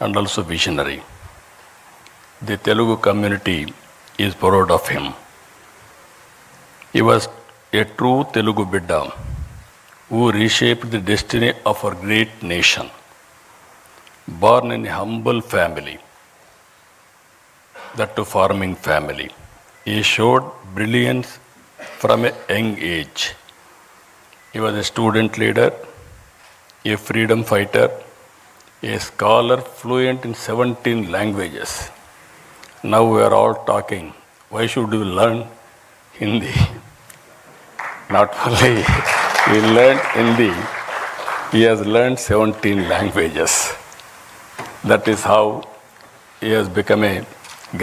and also visionary. The Telugu community is proud of him. He was a true Telugu Bidda who reshaped the destiny of our great nation. Born in a humble family, that too farming family, he showed brilliance from a young age. He was a student leader, a freedom fighter, a scholar fluent in 17 languages. Now we are all talking, why should we learn Hindi? Not only he learned Hindi, he has learned 17 languages. That is how he has become a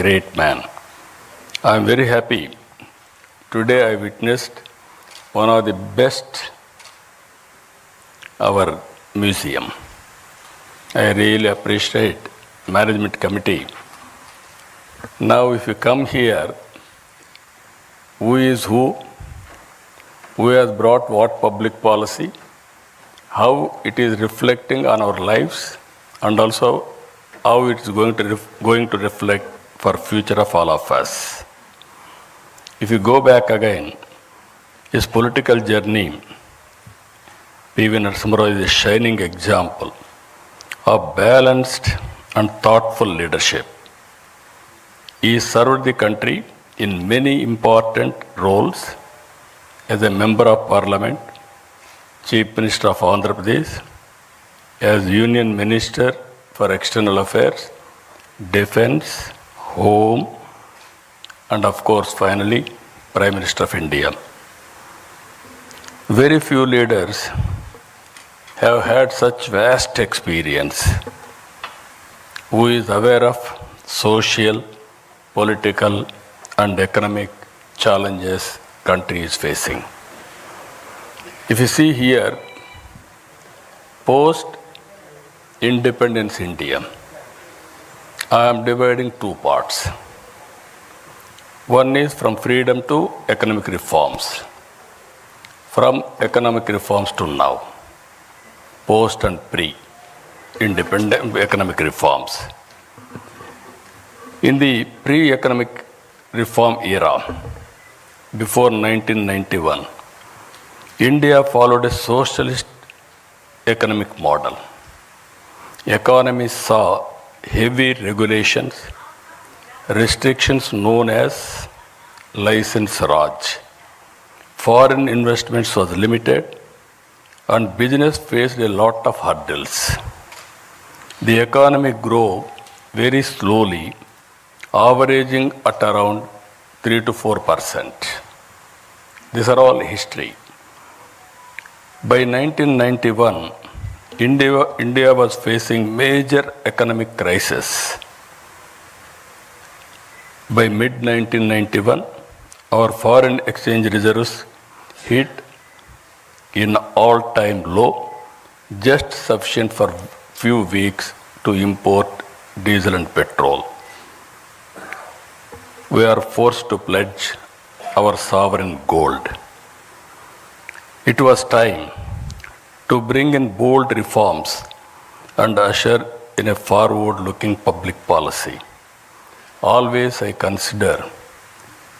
great man. I am very happy. Today I witnessed one of the best our museum. I really appreciate management committee. Now if you come here, who is who has brought what public policy, how it is reflecting on our lives, and also how it is going to reflect for future of all of us. If you go back again, his political journey, P.V. Narasimha Rao is a shining example of balanced and thoughtful leadership. He served the country in many important roles as a member of parliament, Chief Minister of Andhra Pradesh, as Union Minister for External Affairs, Defence, Home, and of course finally Prime Minister of India. Very few leaders have had such vast experience, who is aware of social, political and economic challenges country is facing. If you see here, post-independence India, I am dividing two parts. One is from freedom to economic reforms. From economic reforms to now, post and pre-independent economic reforms. In the pre-economic reform era, before 1991, India followed a socialist economic model. Economy saw heavy regulations, restrictions known as license Raj. Foreign investments was limited and business faced a lot of hurdles. The economy grew very slowly, averaging at around 3 to 4%. These are all history. By 1991, India was facing major economic crisis. By mid-1991, our foreign exchange reserves hit in all-time low, just sufficient for few weeks to import diesel and petrol. We are forced to pledge our sovereign gold. It was time to bring in bold reforms and usher in a forward-looking public policy. Always I consider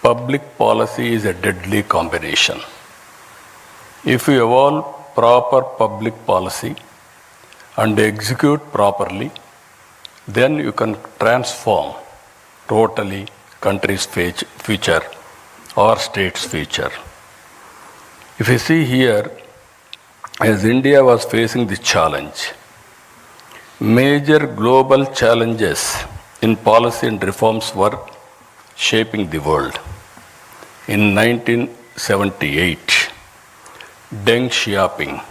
public policy is a deadly combination. If you evolve proper public policy and execute properly, then you can transform totally country's future or state's future. If you see here, as India was facing the challenge, major global challenges in policy and reforms were shaping the world. In 1978, Deng Xiaoping,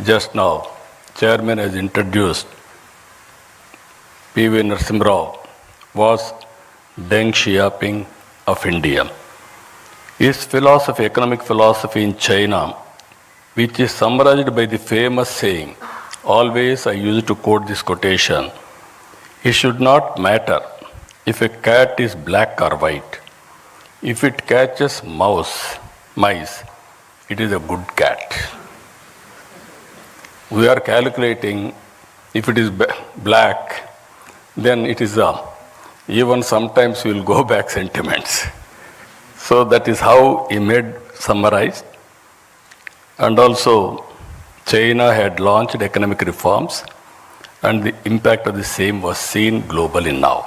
just now, chairman has introduced P.V. Narasimha Rao, was Deng Xiaoping of India. His philosophy, economic philosophy in China, which is summarized by the famous saying, always I used to quote this quotation, it should not matter if a cat is black or white. If it catches mice, it is a good cat. We are calculating If it is black, then it is even sometimes we will go back sentiments. So that is how he made summarized. And also, China had launched economic reforms, and the impact of the same was seen globally now.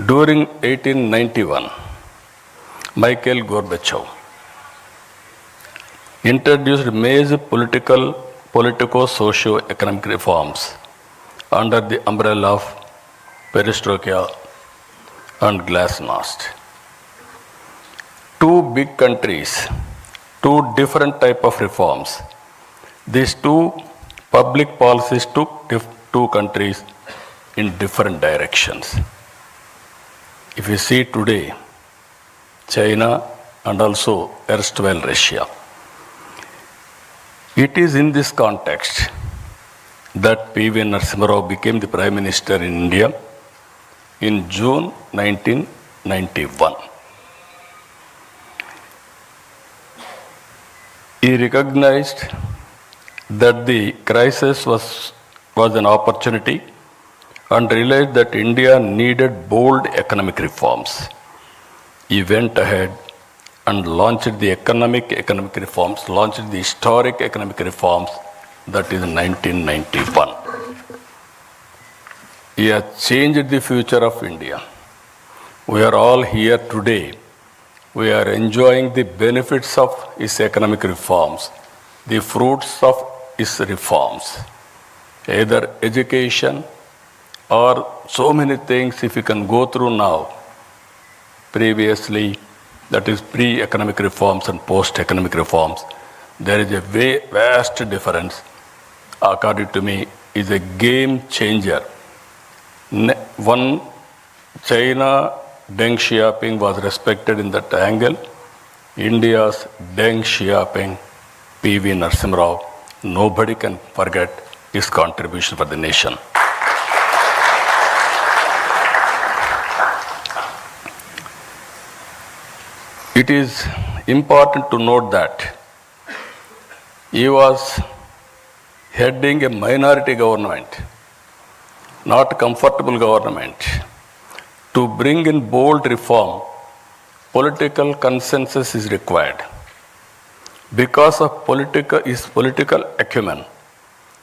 During 1891, Mikhail Gorbachev introduced major politico-socio-economic reforms under the umbrella of perestroika and glasnost. Two big countries, two different type of reforms. These two public policies took two countries in different directions. If you see today, China and also erstwhile Russia, it is in this context that P.V. Narasimha Rao became the Prime Minister in India in June 1991. He recognized that the crisis was an opportunity and realized that India needed bold economic reforms. He went ahead and launched the economic reforms, launched the historic economic reforms, that is in 1991. He has changed the future of India. We are all here today. We are enjoying the benefits of his economic reforms, the fruits of his reforms, either education or so many things if you can go through now. Previously, that is pre-economic reforms and post-economic reforms, there is a vast difference. According to me, is a game changer. One, China Deng Xiaoping was respected in that angle. India's Deng Xiaoping, P.V. Narasimha Rao, nobody can forget his contribution for the nation. It is important to note that he was heading a minority government, not a comfortable government. To bring in bold reform, political consensus is required. Because of his political acumen,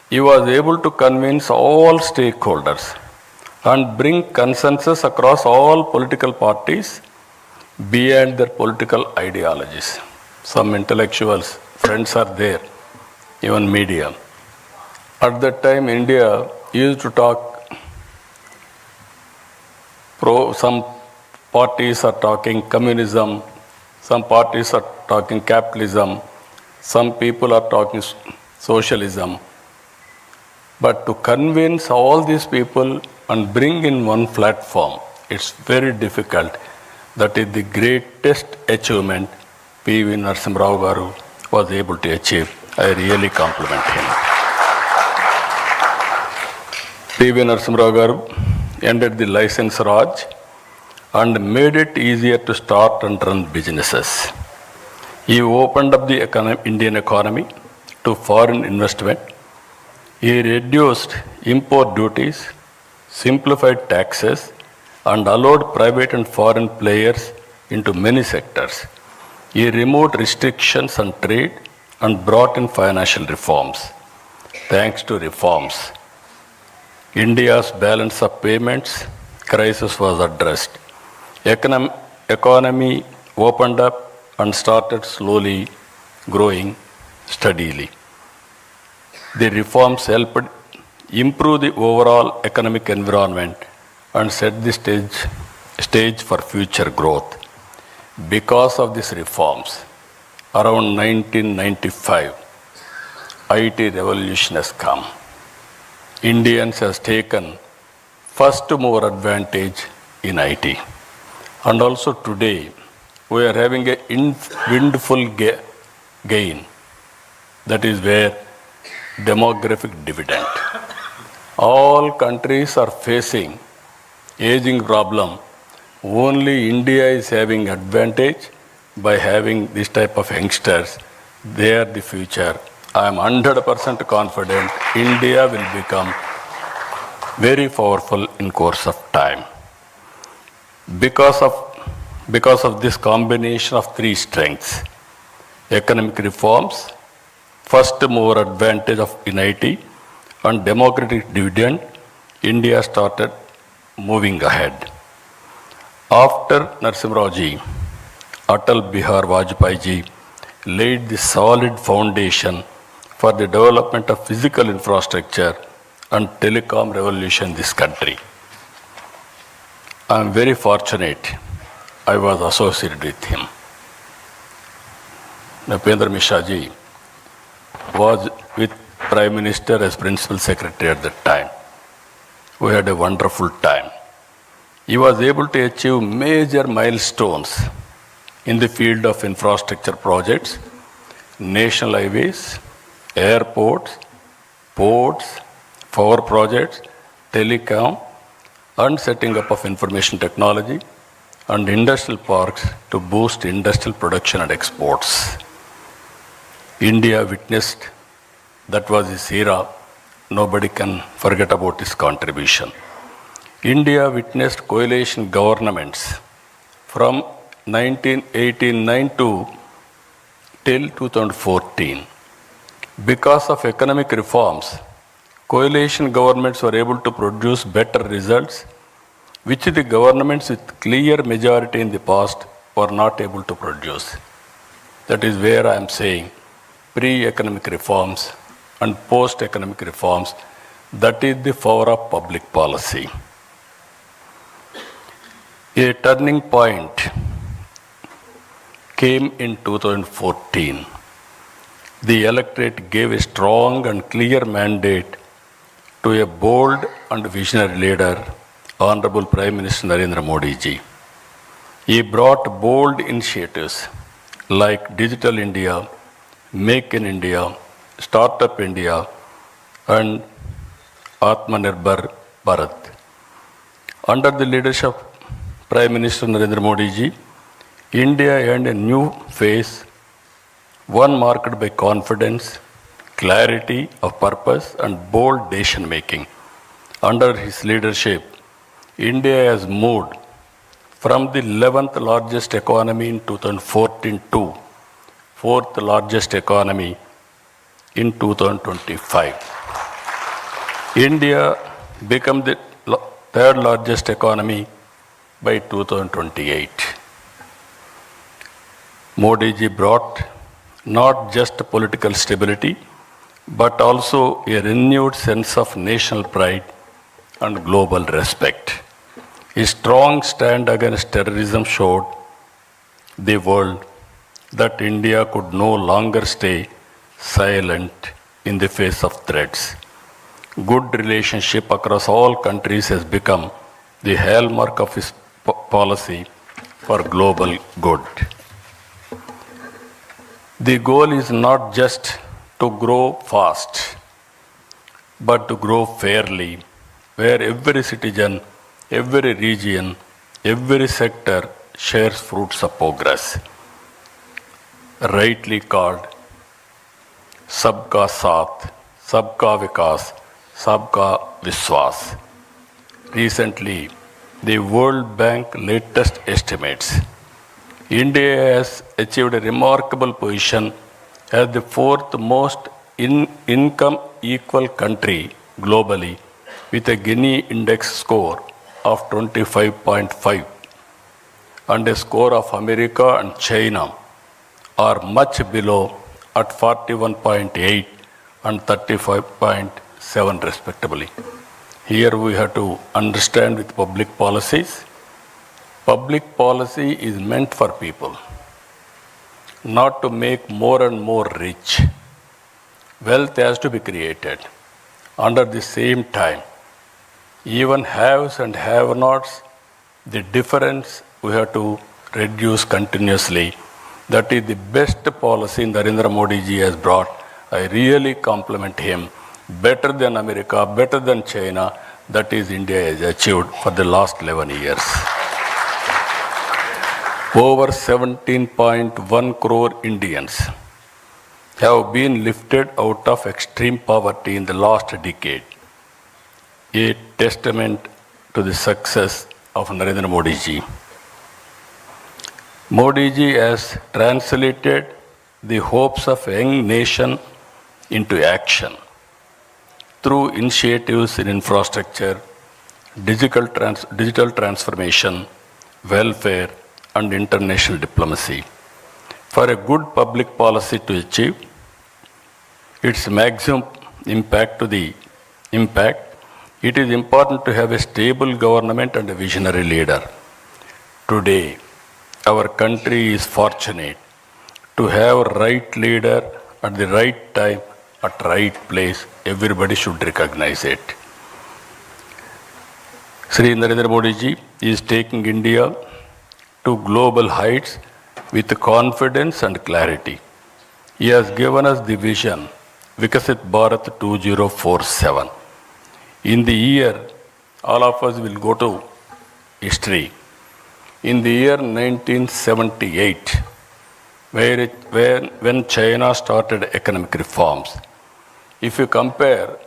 he was able to convince all stakeholders and bring consensus across all political parties beyond their political ideologies. Some intellectuals, friends are there, even media. At that time, India used to talk some parties are talking communism, some parties are talking capitalism, some people are talking socialism. But to convince all these people and bring in one platform, it's very difficult. That is the greatest achievement P.V. Narasimha Rao Garu was able to achieve. I really compliment him. P.V. Narasimha Rao Garu ended the license Raj and made it easier to start and run businesses. He opened up the Indian economy to foreign investment. He reduced import duties, simplified taxes, and allowed private and foreign players into many sectors. He removed restrictions on trade and brought in financial reforms. Thanks to reforms, India's balance of payments crisis was addressed. Economy opened up and started slowly growing steadily. The reforms helped improve the overall economic environment and set the stage for future growth. Because of these reforms, around 1995, IT revolution has come. Indians has taken first mover advantage in IT. And also today, we are having a windfall gain. That is where demographic dividend. All countries are facing aging problem. Only India is having advantage by having this type of youngsters. They are the future I am 100% confident India will become very powerful in course of time. Because of this combination of three strengths, economic reforms, first mover advantage of unity, and democratic dividend, India started moving ahead. After Narasimha Ji, Atal Bihar Vajpayee Ji laid the solid foundation for the development of physical infrastructure and telecom revolution in this country. I am very fortunate I was associated with him. Napendra Mishra Ji was with Prime Minister as Principal Secretary at that time. We had a wonderful time. He was able to achieve major milestones in the field of infrastructure projects, national highways, airports, ports, power projects, telecom, and setting up of information technology and industrial parks to boost industrial production and exports. India witnessed, that was his era, nobody can forget about his contribution. India witnessed coalition governments from 1989 till 2014. Because of economic reforms, coalition governments were able to produce better results, which the governments with clear majority in the past were not able to produce. That is where I am saying pre-economic reforms and post-economic reforms, that is the power of public policy. A turning point came in 2014. The electorate gave a strong and clear mandate to a bold and visionary leader, Honorable Prime Minister Narendra Modi Ji. He brought bold initiatives like Digital India, Make in India, Startup India, and Atmanirbhar Bharat. Under the leadership of Prime Minister Narendra Modi Ji, India earned a new phase, one marked by confidence, clarity of purpose, and bold decision making. Under his leadership, India has moved from the 11th largest economy in 2014 to 4th largest economy in 2025. India became the third largest economy by 2028. Modi ji brought not just political stability, but also a renewed sense of national pride and global respect. His strong stand against terrorism showed the world that India could no longer stay silent in the face of threats. Good relationship across all countries has become the hallmark of his policy for global good. The goal is not just to grow fast, but to grow fairly, where every citizen, every region, every sector shares fruits of progress. Rightly called Sabka Saath, Sabka Vikas, Sabka Vishwas. Recently, the World Bank latest estimates, India has achieved a remarkable position as the fourth most income equal country globally, with a Gini index score of 25.5 and a score of America and China are much below at 41.8 and 35.7 respectively. Here we have to understand with public policies. Public policy is meant for people, not to make more and more rich. Wealth has to be created. Under the same time, even haves and have-nots, the difference we have to reduce continuously. That is the best policy Narendra Modi ji has brought. I really compliment him. Better than America, better than China, that is India has achieved for the last 11 years. Over 17.1 crore Indians have been lifted out of extreme poverty in the last decade, a testament to the success of Narendra Modi ji. Modi ji has translated the hopes of a young nation into action through initiatives in infrastructure, digital transformation, welfare, and international diplomacy. For a good public policy to achieve its maximum impact, it is important to have a stable government and a visionary leader. Today, our country is fortunate to have a right leader at the right time, at right place. Everybody should recognize it. Sri Narendra Modi ji is taking India to global heights with confidence and clarity. He has given us the vision, Vikasit Bharat 2047. In the year, all of us will go to history. In the year 1978, when China started economic reforms, if you compare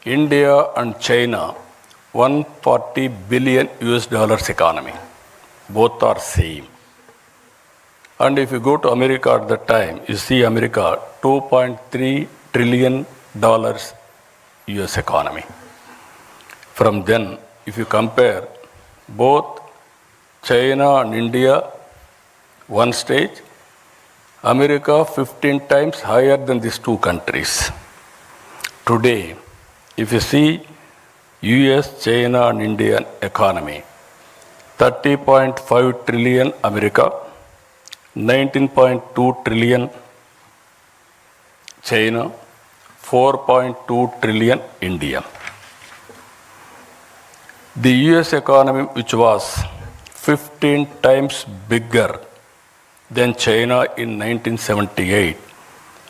India and China, 140 billion US dollars economy, both are same. And if you go to America at that time, you see America, $2.3 trillion US economy. From then, if you compare both China and India, one stage, America 15 times higher than these two countries. Today, if you see US, China and Indian economy, 30.5 trillion America, 19.2 trillion China, 4.2 trillion India. The US economy, which was 15 times bigger than China in 1978,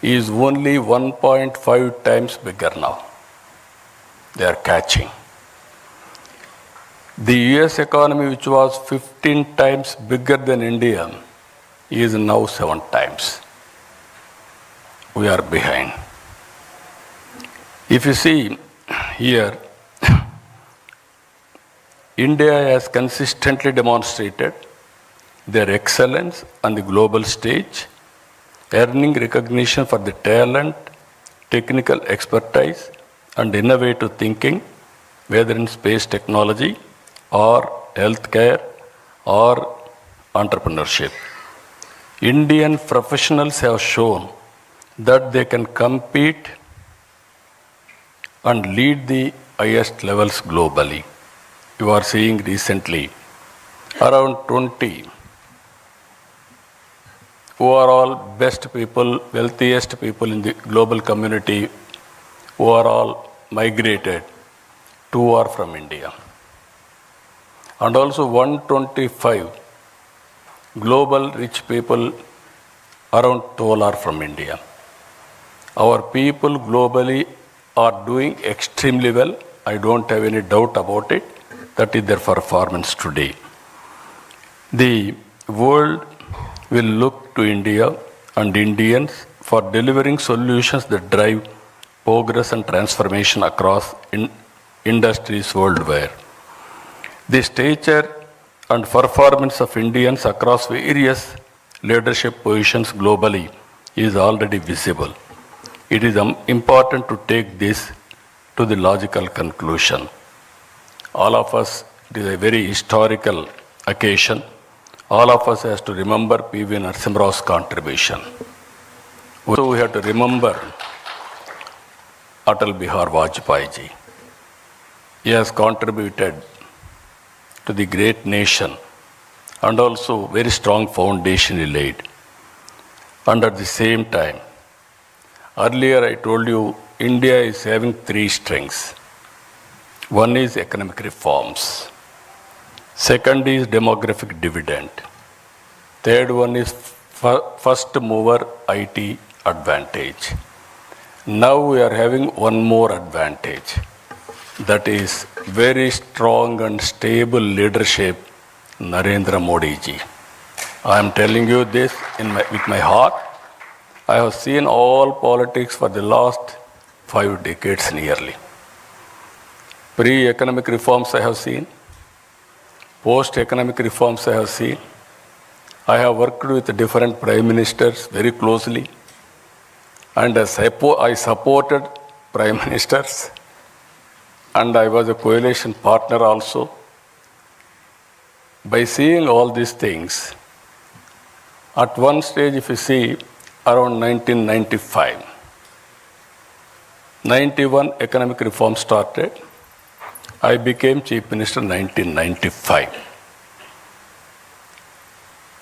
is only 1.5 times bigger now. They are catching. The US economy, which was 15 times bigger than India, is now 7 times. We are behind. If you see here, India has consistently demonstrated their excellence on the global stage, earning recognition for the talent, technical expertise, and innovative thinking, whether in space technology or healthcare or entrepreneurship. Indian professionals have shown that they can compete and lead the highest levels globally. You are seeing recently around 20 who are all best people, wealthiest people in the global community, who are all migrated, 2 are from India. And also 125 global rich people, around 12 are from India. Our people globally are doing extremely well. I don't have any doubt about it. That is their performance today. The world will look to India and Indians for delivering solutions that drive progress and transformation across industries worldwide. The stature and performance of Indians across various leadership positions globally is already visible. It is important to take this to the logical conclusion. All of us, it is a very historical occasion. All of us has to remember P.V. Narasimha Rao's contribution. So we have to remember Atal Bihar Vajpayee ji. He has contributed to the great nation and also very strong foundation he laid. And at the same time, earlier I told you India is having 3 strengths. One is economic reforms. Second is demographic dividend. Third one is first mover IT advantage. Now we are having one more advantage. That is very strong and stable leadership, Narendra Modi ji. I am telling you this with my heart. I have seen all politics for the last 5 decades nearly. Pre-economic reforms I have seen, post-economic reforms I have seen. I have worked with different prime ministers very closely, and I supported prime ministers, and I was a coalition partner also. By seeing all these things, at one stage, if you see, around 1995, 91 economic reform started. I became Chief Minister in 1995.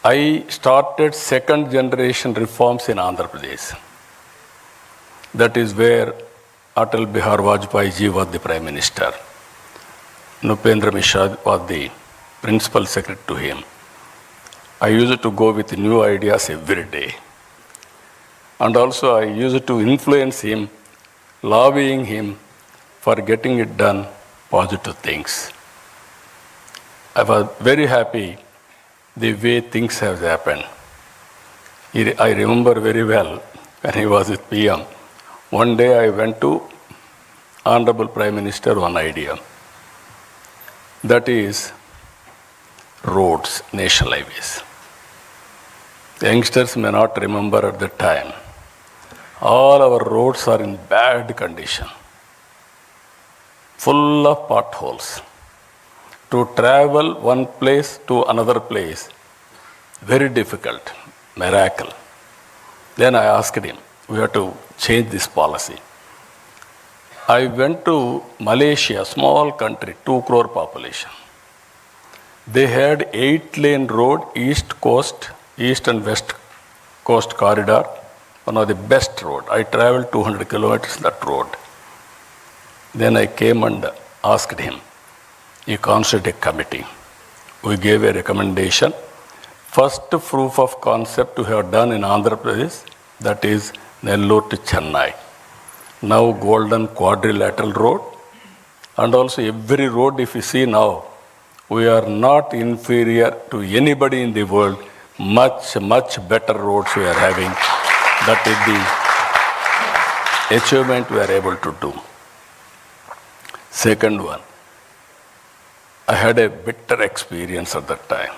I started second generation reforms in Andhra Pradesh. That is where Atal Bihar Vajpayee ji was the Prime Minister. Nupendra Mishra was the Principal Secretary to him. I used to go with new ideas every day. And also I used to influence him, lobbying him for getting it done, positive things. I was very happy the way things have happened. I remember very well when he was with PM. One day I went to Honorable Prime Minister one idea. That is roads, national highways. The youngsters may not remember at the time. All our roads are in bad condition, full of potholes. To travel one place to another place, very difficult, miracle. Then I asked him, we have to change this policy. I went to Malaysia, small country, 2 crore population. They had 8-lane road, east and west coast corridor, one of the best road. I traveled 200 kilometers that road. Then I came and asked him, he constituted a committee. We gave a recommendation. First proof of concept we have done in Andhra Pradesh, that is Nellore to Chennai. Now Golden Quadrilateral Road, and also every road if you see now, we are not inferior to anybody in the world. Much, much better roads we are having. That is the achievement we are able to do. Second one, I had a bitter experience at that time.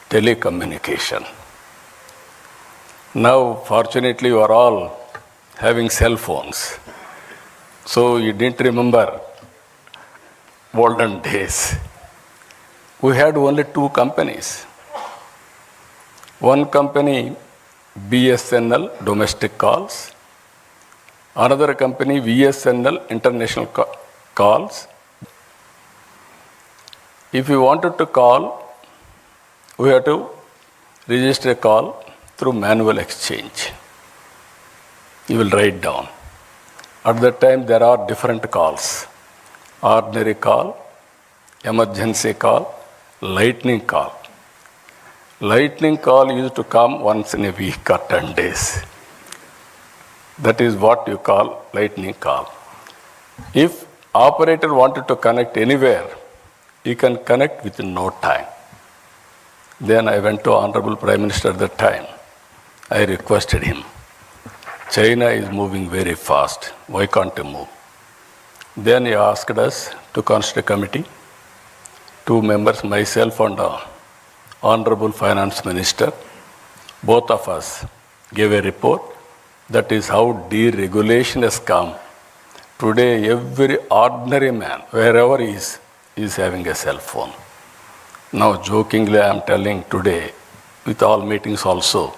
Telecommunication. Now, fortunately, you are all having cell phones. So you didn't remember olden days. We had only 2 companies. One company, BSNL, domestic calls. Another company, VSNL, international calls. If you wanted to call, we have to register a call through manual exchange. You will write down. At that time, there are different calls. Ordinary call, emergency call, lightning call. Lightning call used to come once in a week or 10 days. That is what you call lightning call. If operator wanted to connect anywhere, he can connect within no time. Then I went to Honorable Prime Minister at that time. I requested him, China is moving very fast. Why can't you move? Then he asked us to constitute a committee. 2 members, myself and Honorable Finance Minister, both of us gave a report. That is how deregulation has come. Today, every ordinary man, wherever he is having a cell phone. Now, jokingly, I am telling today, with all meetings also,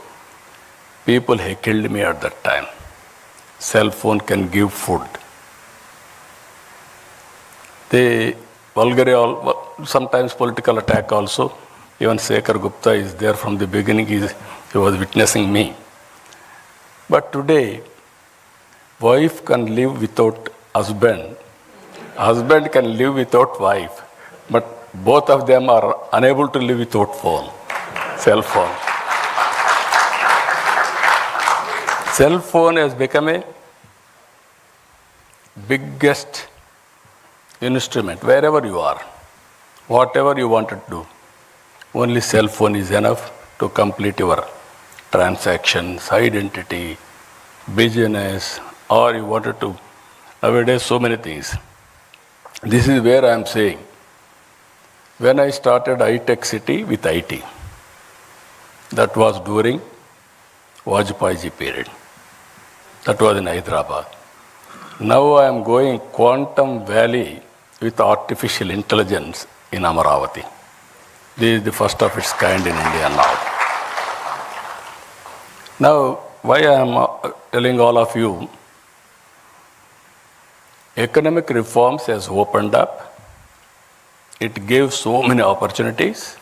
people heckled me at that time. Cell phone can give food. They vulgarly, sometimes political attack also. Even Shekhar Gupta is there from the beginning. He was witnessing me. But today, wife can live without husband. Husband can live without wife. But both of them are unable to live without phone, cell phone. Cell phone has become a biggest instrument wherever you are, whatever you want to do. Only cell phone is enough to complete your transactions, identity, business, or you wanted to, nowadays so many things. This is where I am saying, when I started high-tech city with IT, that was during Vajpayee period. That was in Hyderabad. Now I am going Quantum Valley with artificial intelligence in Amaravati. This is the first of its kind in India now. Now, why I am telling all of you, economic reforms has opened up. It gave so many opportunities.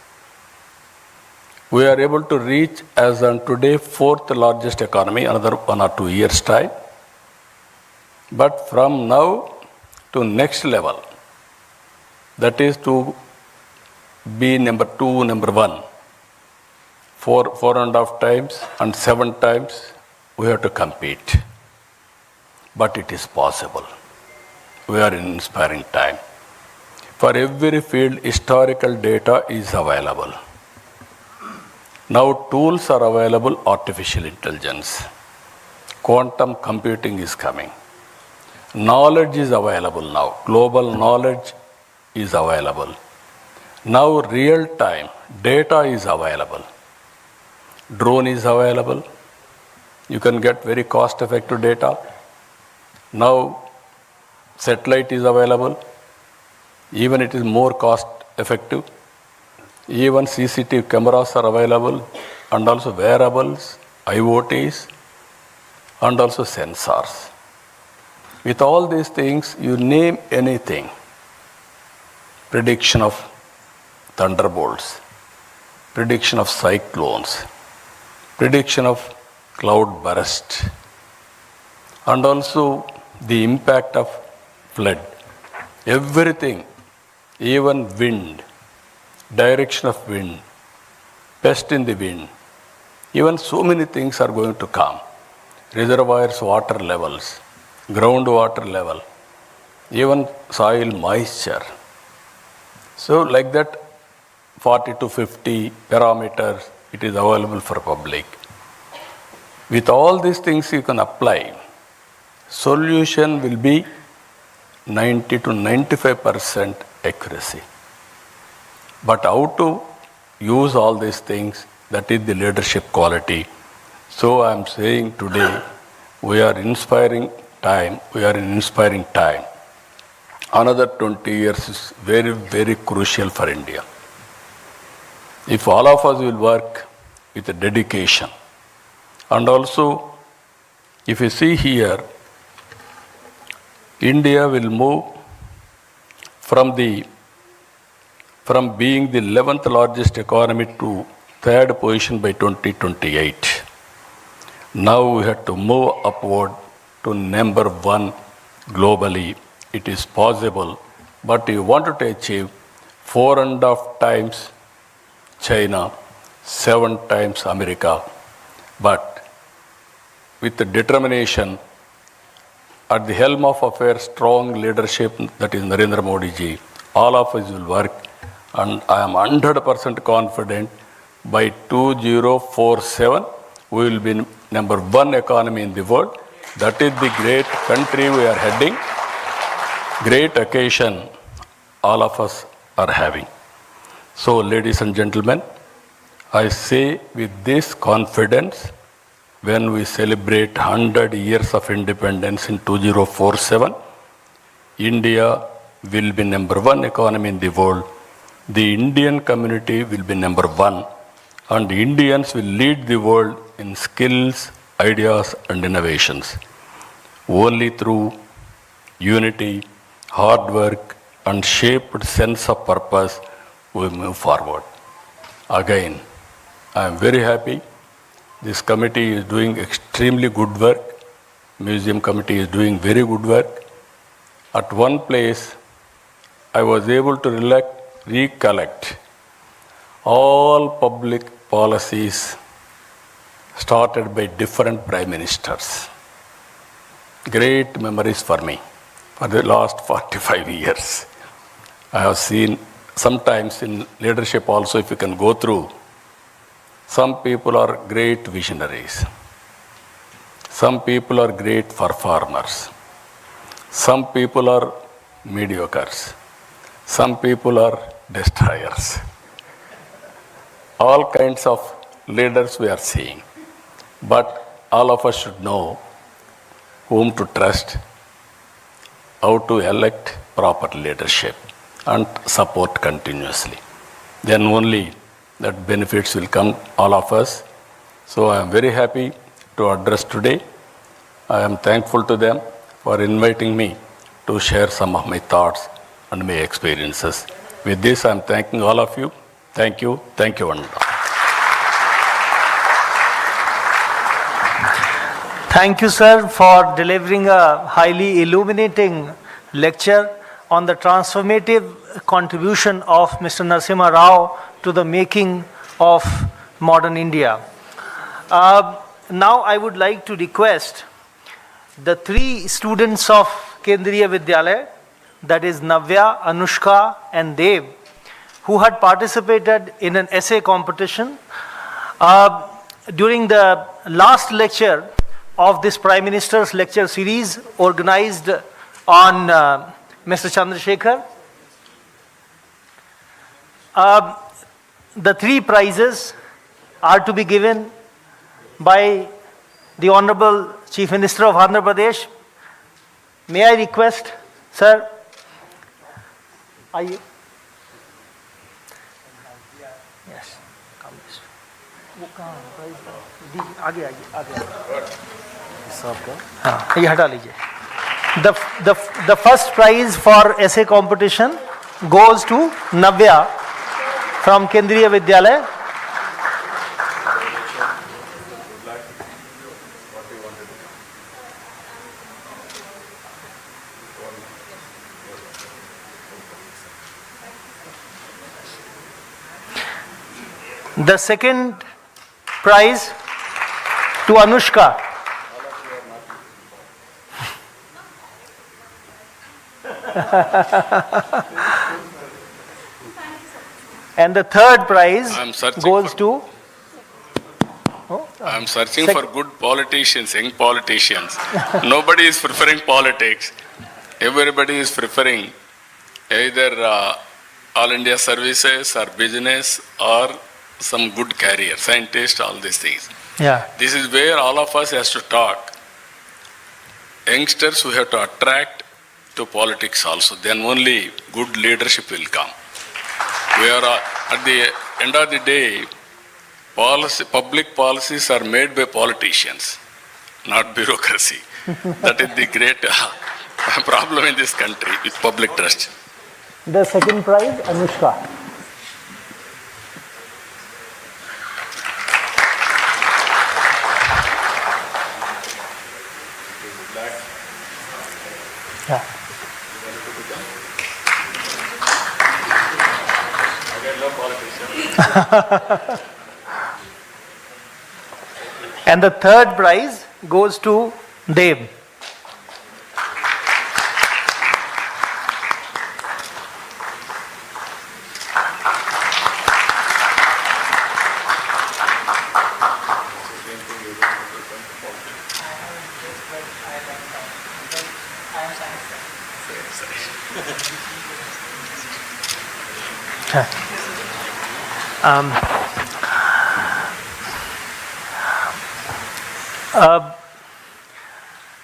We are able to reach, as on today, fourth largest economy, another 1 or 2 years' time. But from now to next level, that is to be number 2, number 1, 4.5 times and 7 times, we have to compete. But it is possible. We are in inspiring time. For every field, historical data is available. Now tools are available, artificial intelligence. Quantum computing is coming. Knowledge is available now. Global knowledge is available. Now real time data is available. Drone is available. You can get very cost effective data. Now satellite is available. Even it is more cost effective. Even CCTV cameras are available, and also wearables, IoTs, and also sensors. With all these things, you name anything. Prediction of thunderbolts, prediction of cyclones, prediction of cloud burst, and also the impact of flood. Everything, even wind, direction of wind, pest in the wind, even so many things are going to come. Reservoirs, water levels, groundwater level, even soil moisture. So like that, 40 to 50 parameters, it is available for public. With all these things you can apply, solution will be 90 to 95% accuracy. But how to use all these things, that is the leadership quality. So I am saying today, we are inspiring time. We are in inspiring time. Another 20 years is very, very crucial for India. If all of us will work with a dedication, and also, if you see here, India will move from being the 11th largest economy to 3rd position by 2028. Now we have to move upward to number 1 globally. It is possible, but you wanted to achieve 4.5 times China, 7 times America. But with the determination, at the helm of affairs, strong leadership, that is Narendra Modi ji, all of us will work, and I am 100% confident by 2047, we will be number 1 economy in the world. That is the great country we are heading, great occasion all of us are having. So, ladies and gentlemen, I say with this confidence, when we celebrate 100 years of independence in 2047, India will be number 1 economy in the world. The Indian community will be number 1, and Indians will lead the world in skills, ideas, and innovations. Only through unity, hard work, and shaped sense of purpose, we move forward. Again, I am very happy. This committee is doing extremely good work. Museum committee is doing very good work. At one place, I was able to recollect all public policies started by different prime ministers. Great memories for me for the last 45 years. I have seen sometimes in leadership also, if you can go through, Some people are great visionaries. Some people are great performers. Some people are mediocres. Some people are destroyers. All kinds of leaders we are seeing. But all of us should know whom to trust, how to elect proper leadership and support continuously. Then only that benefits will come all of us. So I am very happy to address today. I am thankful to them for inviting me to share some of my thoughts and my experiences. With this, I am thanking all of you. Thank you. Thank you, Vanda. Thank you, sir, for delivering a highly illuminating lecture on the transformative contribution of Mr. Narasimha Rao to the making of modern India. Now I would like to request the three students of Kendriya Vidyalaya, that is Navya, Anushka and Dev, who had participated in an essay competition. During the last lecture of this Prime Minister's lecture series organized on Mr. Chandrasekhar, the three prizes are to be given by the Honorable Chief Minister of Andhra Pradesh. May I request, sir? Are you? Yes. Come this way. वो कहाँ है? Prize दीजिए, आगे आइए, आगे हाँ, ये हटा लीजिए. The first prize for essay competition goes to Navya from Kendriya Vidyalaya. The second prize to Anushka. And the third prize goes to... I am searching for good politicians, young politicians. Nobody is preferring politics. Everybody is preferring either all India services or business or some good career, scientist, all these things. Yeah. This is where all of us has to talk. Youngsters we have to attract to politics also. Then only good leadership will come. We are at the end of the day, public policies are made by politicians, not bureaucracy. That is the great problem in this country with public trust. The second prize, Anushka. Yeah. And the third prize goes to Dev.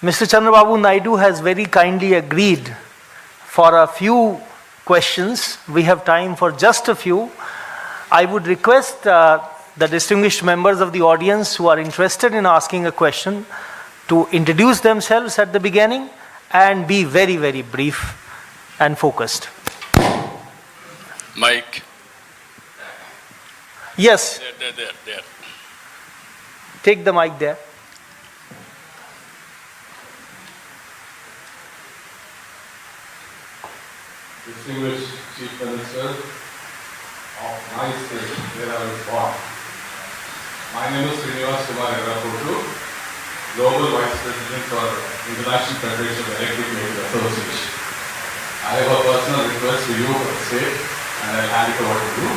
Mr. Chandrababu Naidu has very kindly agreed for a few questions. We have time for just a few. I would request the distinguished members of the audience who are interested in asking a question to introduce themselves at the beginning and be very, very brief and focused. Mike. Yes. There. Take the mic there. Distinguished Chief Minister of my state where I was born. My name is Global Vice President for International Federation of Electric Vehicle Association. I have a personal request to you for the state and I'll hand it over to you.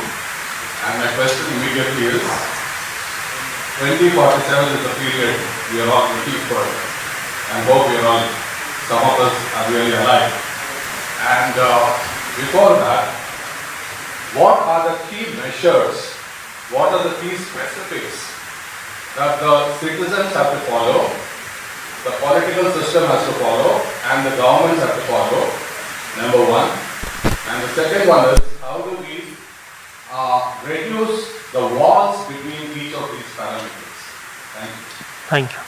And my question immediately is, 2047 is the period we are all looking for and hope we are all, some of us are really alive. And before that, what are the key measures, what are the key specifics that the citizens have to follow, the political system has to follow, and the governments have to follow, number one. And the second one is, how do we reduce the walls between each of these parameters? Thank you. Thank you.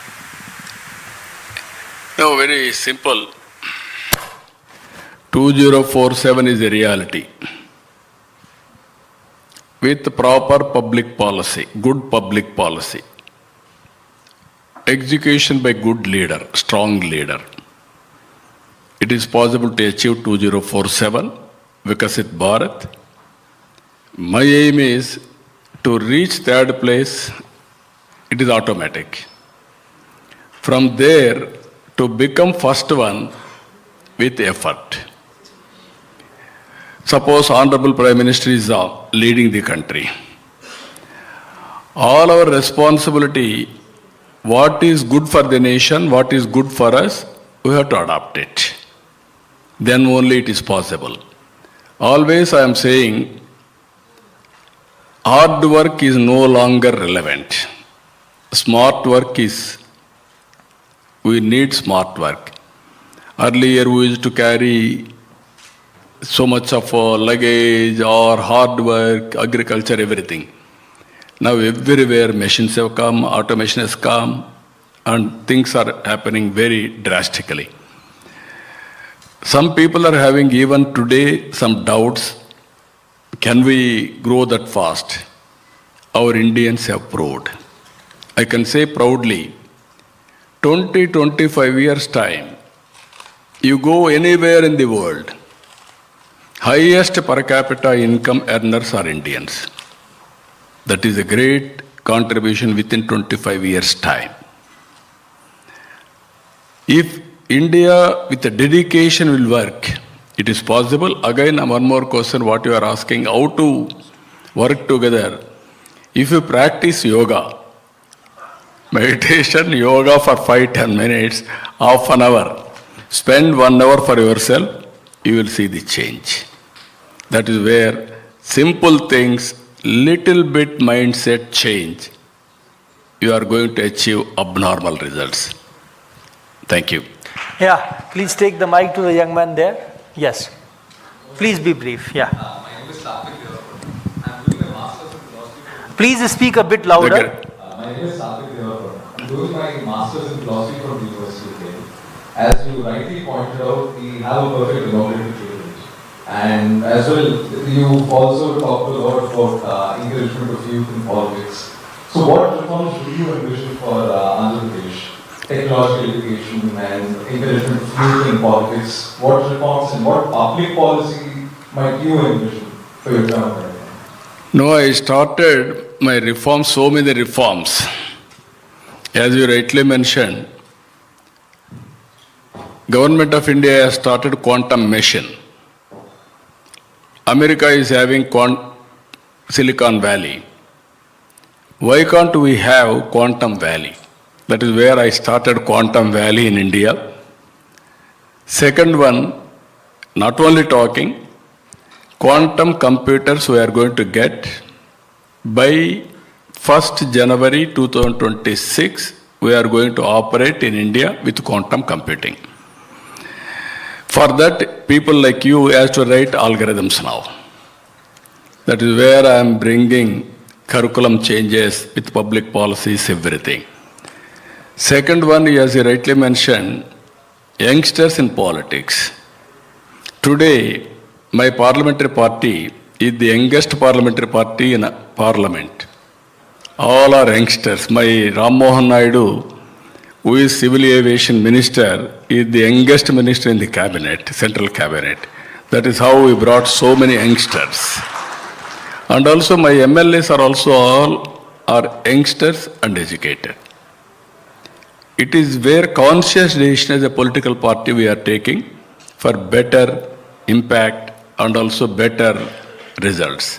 No, very simple. 2047 is a reality. With proper public policy, good public policy, execution by good leader, strong leader, it is possible to achieve 2047, Vikasit Bharat. My aim is to reach third place, it is automatic. From there, to become first one with effort. Suppose Honorable Prime Minister is leading the country. All our responsibility, what is good for the nation, what is good for us, we have to adopt it. Then only it is possible. Always I am saying, hard work is no longer relevant. Smart work is, we need smart work. Earlier we used to carry so much of luggage or hard work, agriculture, everything. Now everywhere machines have come, automation has come, and things are happening very drastically. Some people are having even today some doubts, can we grow that fast? Our Indians have proved. I can say proudly, 20-25 years time, you go anywhere in the world, highest per capita income earners are Indians. That is a great contribution within 25 years' time. If India with a dedication will work, it is possible. Again, one more question what you are asking, how to work together. If you practice yoga, meditation, yoga for 5-10 minutes, half an hour, spend 1 hour for yourself, you will see the change. That is where simple things, little bit mindset change, you are going to achieve abnormal results. Thank you. Yeah, please take the mic to the young man there. Yes. Please be brief. Yeah. My name is Satvik Devarapur. I'm doing a master's in philosophy from Please speak a bit louder. my name is Satvik Devarapur. I'm doing my master's in philosophy from the University of Delhi. As you rightly pointed out, we have a perfect democratic privilege. And as well, you've also talked a lot about encouragement of youth in politics. So what reforms do you envision for Andhra Pradesh? Technological education and encouragement of youth in politics. What reforms and what public policy might you envision for your government? No, I started my reforms, so many reforms. As you rightly mentioned, Government of India has started quantum mission. America is having Silicon Valley. Why can't we have Quantum Valley? That is where I started Quantum Valley in India. Second one, not only talking, quantum computers we are going to get by 1st January 2026, we are going to operate in India with quantum computing. For that, people like you have to write algorithms now. That is where I am bringing curriculum changes with public policies, everything. Second one, as you rightly mentioned, youngsters in politics. Today, my parliamentary party is the youngest parliamentary party in parliament. All are youngsters. My Ram Mohan Naidu, who is civil aviation minister, is the youngest minister in the cabinet, central cabinet. That is how we brought so many youngsters. And also my MLAs are also all are youngsters and educated. It is where conscious decision as a political party we are taking for better impact and also better results.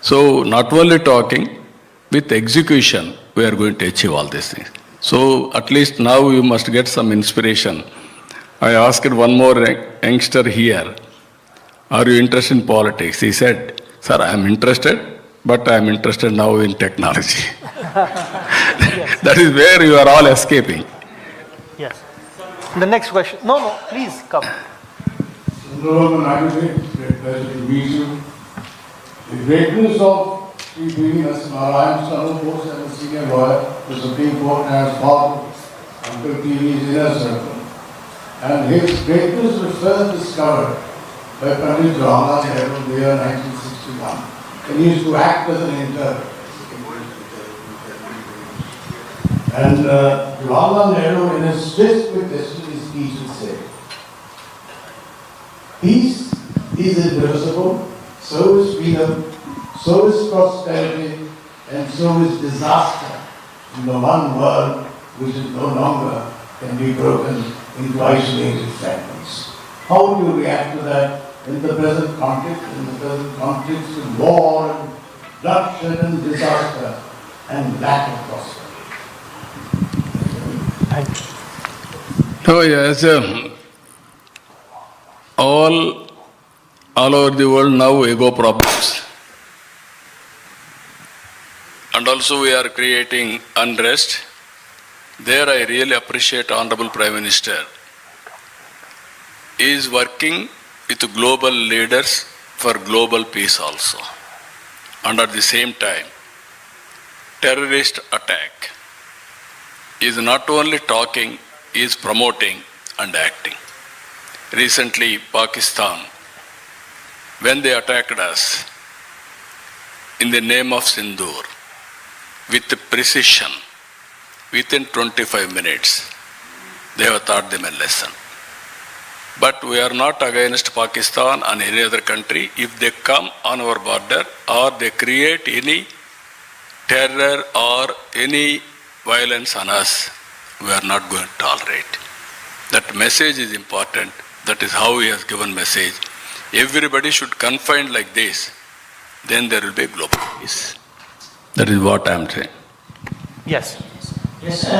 So not only talking, with execution, we are going to achieve all these things. So at least now you must get some inspiration. I asked one more youngster here, are you interested in politics? He said, sir, I am interested, but I am interested now in technology. That is where you are all escaping. Yes. The next question. No, please come. Honorable Advocate, great pleasure to meet you. The greatness of Sri P.V. Narayan, son of course, and a senior lawyer, the Supreme Court has fought Uncle P.V.'s inner circle. And his greatness was first discovered by Pandit Jawaharlal Nehru in the year 1961. And he used to act as an interpreter. And Jawaharlal Nehru, in his Fist with Destiny speech, would say, peace is irreversible, so is freedom, so is prosperity, and so is disaster in the one world which is no longer can be broken into isolated fragments. How do you react to that in the present conflict, in war and bloodshed and disaster and lack of prosperity? Thank you. So yes, all over the world now ego problems. And also we are creating unrest. There I really appreciate Honorable Prime Minister. He is working with global leaders for global peace also. And at the same time, terrorist attack is not only talking, he is promoting and acting. Recently, Pakistan, when they attacked us in the name of Sindoor, with precision, within 25 minutes, they have taught them a lesson. But we are not against Pakistan and any other country. If they come on our border or they create any terror or any violence on us, we are not going to tolerate. That message is important. That is how he has given message. Everybody should confine like this. Then there will be global peace. That is what I am saying. Yes. Yes, sir,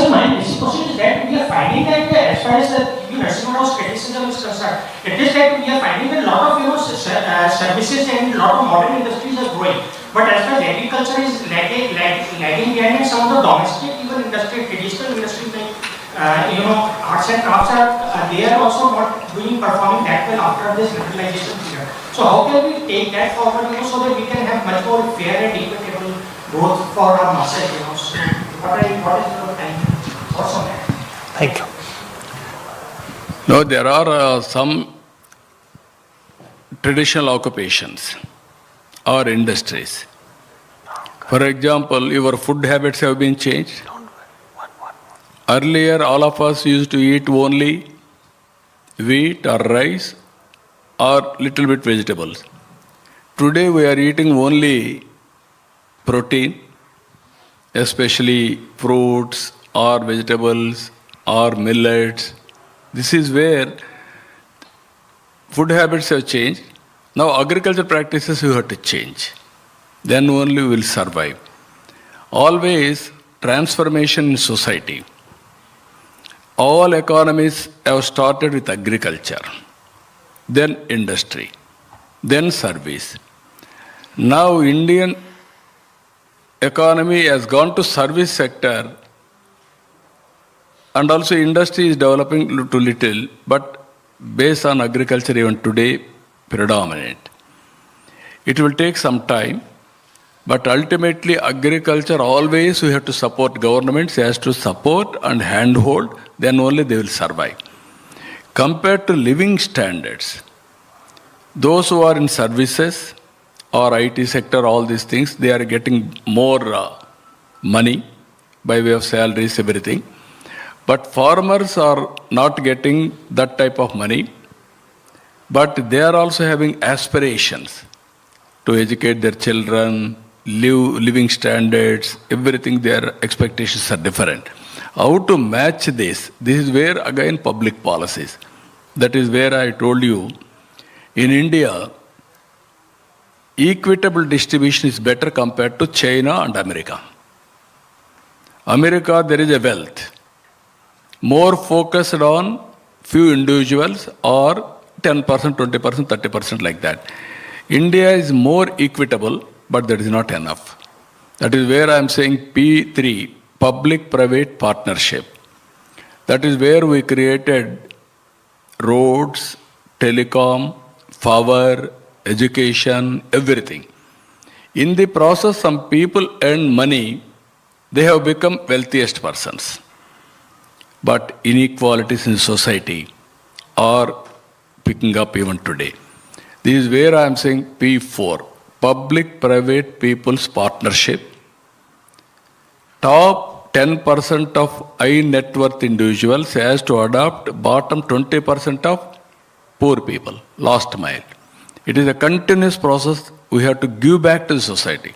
my next question is that we are finding that as far as the nursing home's criticism is concerned, it is that we are finding that a lot of services and a lot of modern industries are growing. But as far as agriculture is lagging behind, and some of the domestic even industry, traditional industries like arts and crafts are they are also not performing that well after this liberalization period. So how can we take that forward, so that we can have much more fair and equitable growth for our masses, So what is your time? What's on that? Thank you. No, there are some traditional occupations or industries. For example, your food habits have been changed. Earlier, all of us used to eat only wheat or rice or little bit vegetables. Today, we are eating only protein, especially fruits or vegetables or millets. This is where food habits have changed. Now agriculture practices you have to change. Then only we will survive. Always transformation in society. All economies have started with agriculture, then industry, then service. Now Indian economy has gone to service sector, and also industry is developing to little, but based on agriculture even today predominant. It will take some time, but ultimately agriculture always we have to support, governments has to support and handhold, then only they will survive. Compared to living standards, those who are in services or IT sector, all these things, they are getting more money by way of salaries, everything. But farmers are not getting that type of money, but they are also having aspirations to educate their children, living standards, everything, their expectations are different. How to match this? This is where again public policies. That is where I told you, in India, equitable distribution is better compared to China and America. America, there is a wealth more focused on few individuals or 10%, 20%, 30% like that. India is more equitable, but that is not enough. That is where I am saying P3, public-private partnership. That is where we created roads, telecom, power, education, everything. In the process, some people earn money, they have become wealthiest persons. But inequalities in society are picking up even today. This is where I am saying P4, public-private people's partnership. Top 10% of high net worth individuals has to adopt bottom 20% of poor people, last mile. It is a continuous process we have to give back to the society.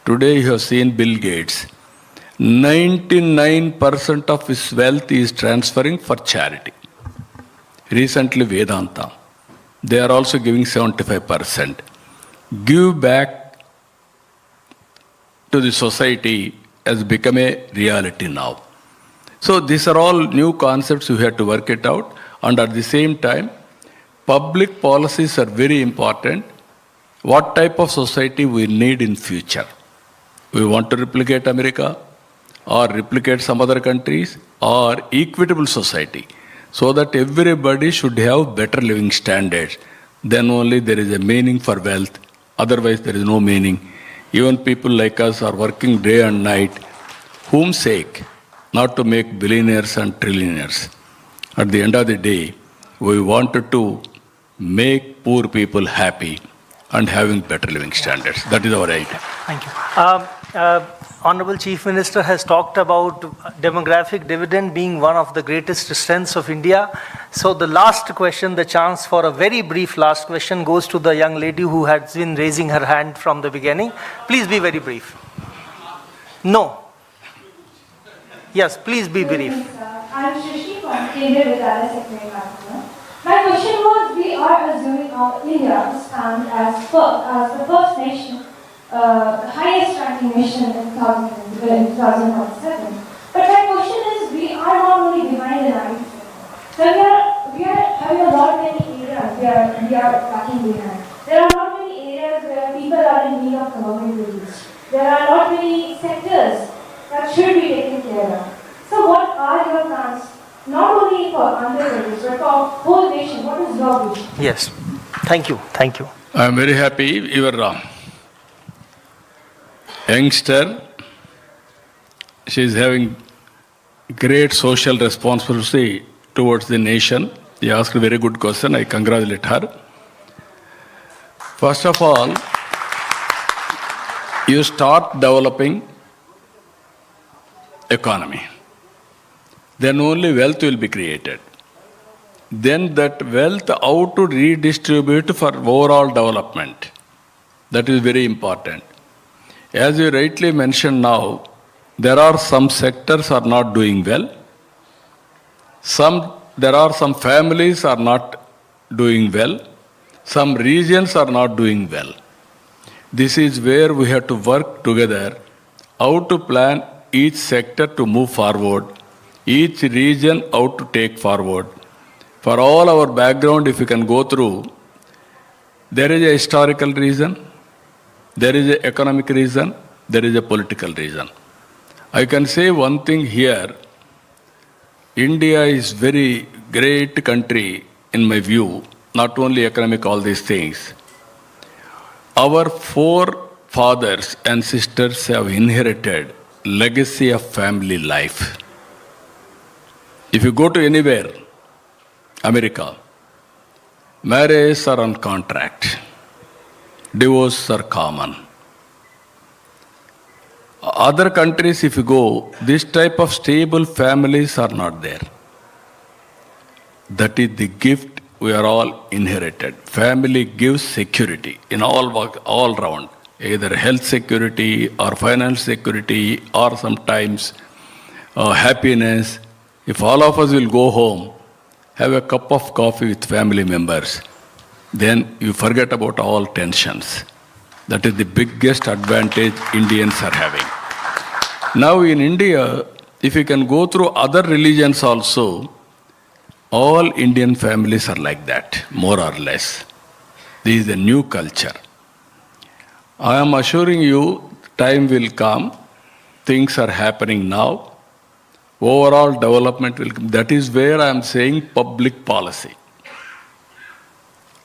Today you have seen Bill Gates. 99% of his wealth is transferring for charity. Recently Vedanta, they are also giving 75%. Give back to the society has become a reality now. So these are all new concepts we have to work it out, and at the same time, public policies are very important. What type of society we need in future? We want to replicate America or replicate some other countries or equitable society so that everybody should have better living standards. Then only there is a meaning for wealth. Otherwise there is no meaning. Even people like us are working day and night. Whom sake? Not to make billionaires and trillionaires. At the end of the day, we wanted to make poor people happy and having better living standards. That is our idea. Thank you. Honorable Chief Minister has talked about demographic dividend being one of the greatest strengths of India. So the last question, the chance for a very brief last question goes to the young lady who has been raising her hand from the beginning. Please be very brief. No. Yes, please be brief. I'm Shrishi from Kendriya Vidyalaya Secretary Management. My question was, we are assuming India to stand as the first nation, the highest ranking nation in 2047. But my question is, we are not only behind in IT. So we are having a lot many areas we are lacking behind. There are not many areas where people are in need of government relief. There are not many sectors that should be taken care of. So what are your plans, not only for Andhra Pradesh, but for whole nation? What is your vision? Yes. Thank you. Thank you. I am very happy your youngster, she is having great social responsibility towards the nation. She asked a very good question. I congratulate her. First of all, you start developing economy. Then only wealth will be created. Then that wealth, how to redistribute for overall development. That is very important. As you rightly mentioned now, there are some sectors are not doing well. There are some families are not doing well. Some regions are not doing well. This is where we have to work together, how to plan each sector to move forward, each region how to take forward. For all our background, if you can go through, there is a historical reason, there is an economic reason, there is a political reason. I can say one thing here, India is very great country in my view, not only economic, all these things. Our forefathers and sisters have inherited legacy of family life. If you go to anywhere, America, marriages are on contract, divorces are common. Other countries, if you go, this type of stable families are not there. That is the gift we are all inherited. Family gives security in all round, either health security or financial security or sometimes happiness. If all of us will go home, have a cup of coffee with family members, then you forget about all tensions. That is the biggest advantage Indians are having. Now in India, if you can go through other religions also, all Indian families are like that, more or less. This is a new culture. I am assuring you, time will come, things are happening now, overall development will come. That is where I am saying public policy.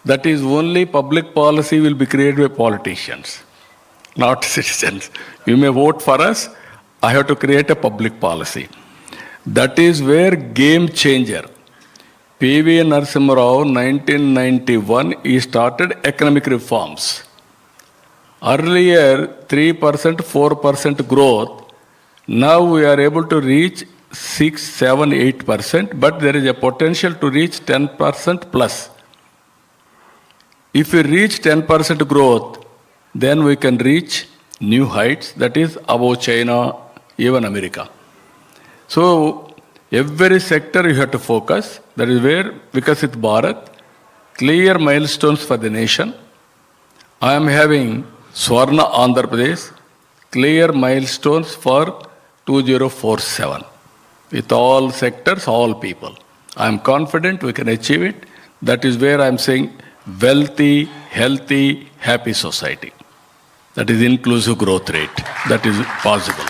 That is only public policy will be created by politicians, not citizens. You may vote for us, I have to create a public policy. That is where game changer. P.V. Narasimha Rao, 1991, he started economic reforms. Earlier, 3%, 4% growth. Now we are able to reach 6, 7, 8%, but there is a potential to reach 10% plus. If we reach 10% growth, then we can reach new heights, that is above China, even America. So, every sector you have to focus. That is where Vikasit Bharat, clear milestones for the nation. I am having Swarna Andhra Pradesh, clear milestones for 2047. With all sectors, all people. I am confident we can achieve it. That is where I am saying wealthy, healthy, happy society. That is inclusive growth rate. That is possible.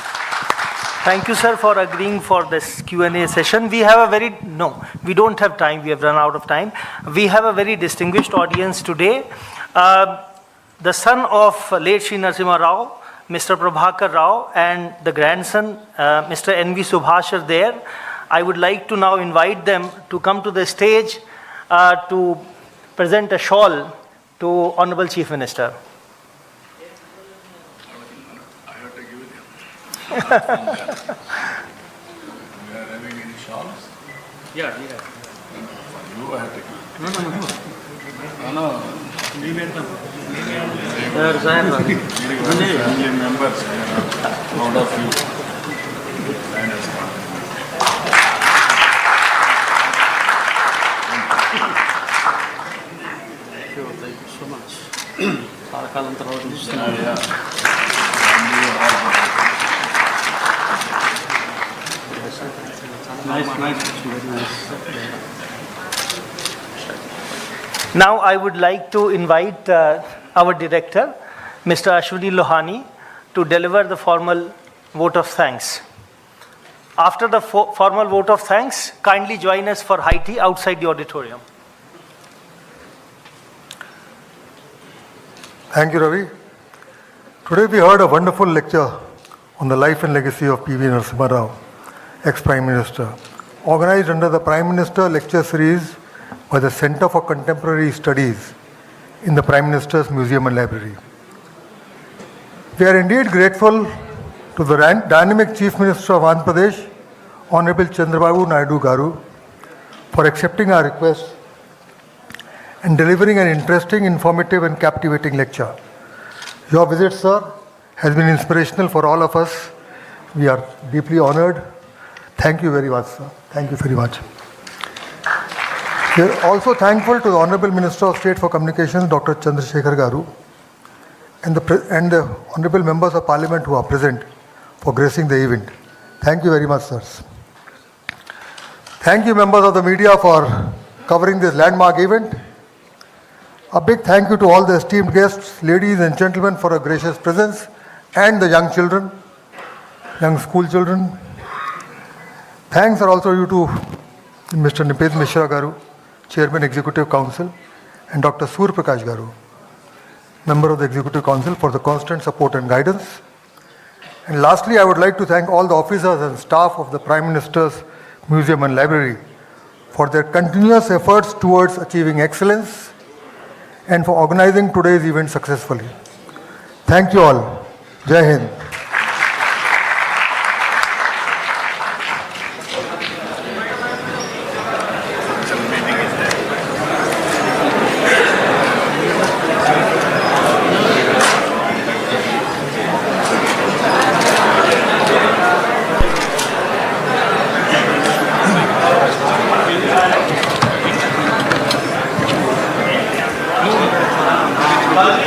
Thank you, sir, for agreeing for this Q&A session. We have we don't have time. We have run out of time. We have a very distinguished audience today. The son of late Shri Narasimha Rao, Mr. Prabhakar Rao, and the grandson, Mr. N.V. Subhash are there. I would like to now invite them to come to the stage to present a shawl to Honorable Chief Minister. We are having any shawls? Yeah. You have to give. No. Family members, proud of you. I understand. Thank you so much. Nice. Now I would like to invite our director, Mr. Ashwini Lohani, to deliver the formal vote of thanks. After the formal vote of thanks, kindly join us for high tea outside the auditorium. Thank you, Ravi. Today we heard a wonderful lecture on the life and legacy of P.V. Narasimha Rao, ex-Prime Minister, organized under the Prime Minister Lecture Series by the Center for Contemporary Studies in the Prime Minister's Museum and Library. We are indeed grateful to the dynamic Chief Minister of Andhra Pradesh, Honorable Chandrababu Naidu Garu, for accepting our request and delivering an interesting, informative and captivating lecture. Your visit, sir, has been inspirational for all of us. We are deeply honored. Thank you very much, sir. Thank you very much. We are also thankful to the Honorable Minister of State for Communications, Dr. Chandrasekhar Garu, and the Honorable Members of Parliament who are present for gracing the event. Thank you very much, sirs. Thank you, members of the media, for covering this landmark event. A big thank you to all the esteemed guests, ladies and gentlemen, for a gracious presence, and the young children, young school children. Thanks are also due to Mr. Nipet Mishra Garu, Chairman Executive Council, and Dr. Sur Prakash Garu, Member of the Executive Council, for the constant support and guidance. And lastly, I would like to thank all the officers and staff of the Prime Minister's Museum and Library for their continuous efforts towards achieving excellence and for organizing today's event successfully. Thank you all. Jai Hind. Well,